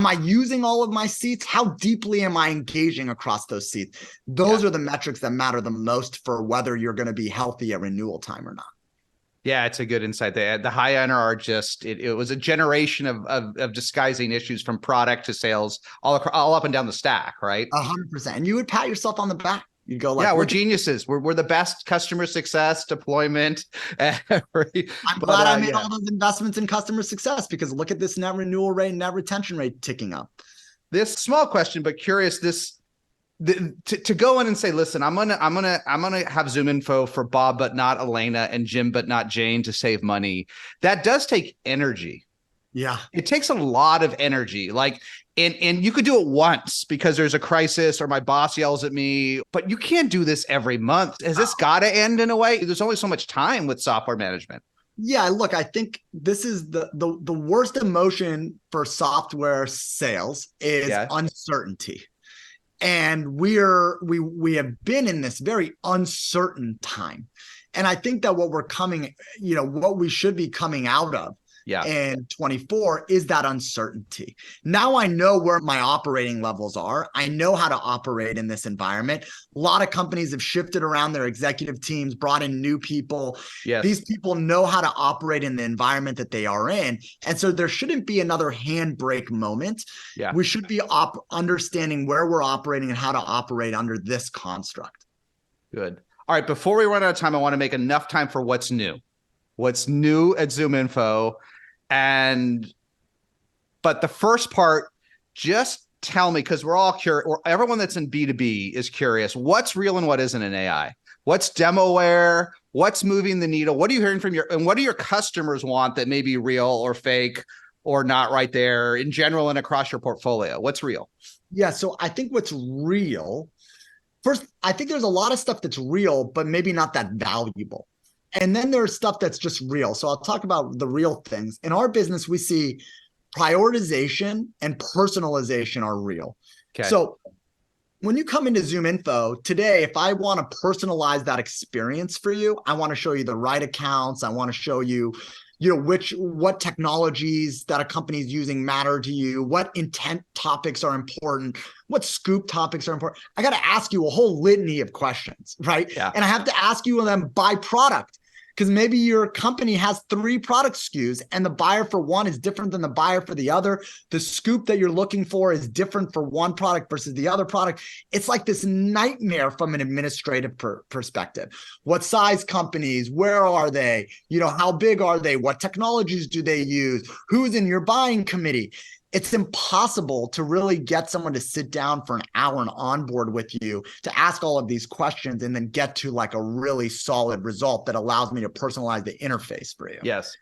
Am I using all of my seats? How deeply am I engaging across those seats? Those are the metrics that matter the most for whether you're going to be healthy at renewal time or not. Yeah, it's a good insight. The high end are just, it was a generation of disguising issues from product to sales, all up and down the stack, right? 100%. And you would pat yourself on the back. You'd go like, yeah, we're geniuses. We're the best customer success deployment. I'm glad I made all those investments in customer success, because look at this net renewal rate, net retention rate ticking up. This small question, but curious, to go in and say, listen, I'm gonna have ZoomInfo for Bob but not Elena and Jim but not Jane to save money. That does take energy. Yeah, it takes a lot of energy. Like, and you could do it once because there's a crisis or my boss yells at me, but you can't do this every month. Has this got to end in a way? There's only so much time with software management. Yeah, look, I think this is the worst emotion for software sales is uncertainty. And we have been in this very uncertain time. And I think that what we should be coming out of in 24 is that uncertainty. Now I know where my operating levels are. I know how to operate in this environment. A lot of companies have shifted around their executive teams, brought in new people. Yes. These people know how to operate in the environment that they are in. And so there shouldn't be another handbrake moment. Yeah. We should be understanding where we're operating and how to operate under this construct. Good. All right. Before we run out of time, I want to make enough time for what's new. What's new at ZoomInfo. But the first part, just tell me, because we're all curious, or everyone that's in B2B is curious, what's real and what isn't in AI? What's demoware? What's moving the needle? What are you hearing from and what do your customers want that may be real or fake or not right there in general and across your portfolio? What's real? Yeah, so I think what's real, first, I think there's a lot of stuff that's real, but maybe not that valuable. And then there's stuff that's just real. So I'll talk about the real things. In our business, we see prioritization and personalization are real. Okay. So when you come into ZoomInfo today, if I want to personalize that experience for you, I want to show you the right accounts. I want to show you, what technologies that a company is using matter to you, what intent topics are important, what scoop topics are important. I got to ask you a whole litany of questions, right? Yeah. And I have to ask you them by product, because maybe your company has 3 product SKUs and the buyer for one is different than the buyer for the other. The scoop that you're looking for is different for one product versus the other product. It's like this nightmare from an administrative perspective. What size companies? Where are they? How big are they? What technologies do they use? Who's in your buying committee? It's impossible to really get someone to sit down for an hour and onboard with you to ask all of these questions and then get to like a really solid result that allows me to personalize the interface for you. Yes.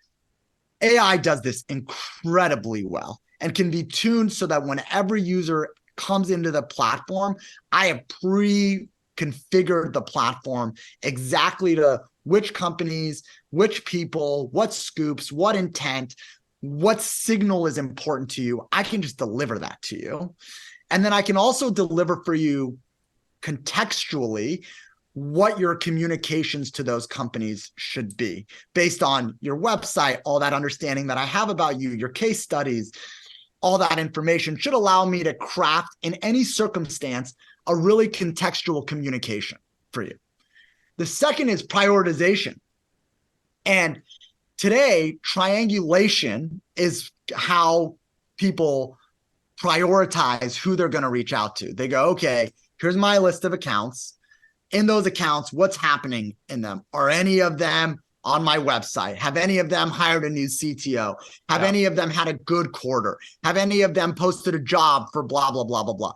AI does this incredibly well and can be tuned so that when every user comes into the platform, I have pre-configured the platform exactly to which companies, which people, what scoops, what intent, what signal is important to you. I can just deliver that to you. And then I can also deliver for you contextually what your communications to those companies should be based on your website, all that understanding that I have about you, your case studies, all that information should allow me to craft in any circumstance a really contextual communication for you. The second is prioritization. And today, triangulation is how people prioritize who they're going to reach out to. They go, okay, here's my list of accounts. In those accounts, what's happening in them? Are any of them on my website? Have any of them hired a new CTO? Have any of them had a good quarter? Have any of them posted a job for blah, blah, blah, blah, blah?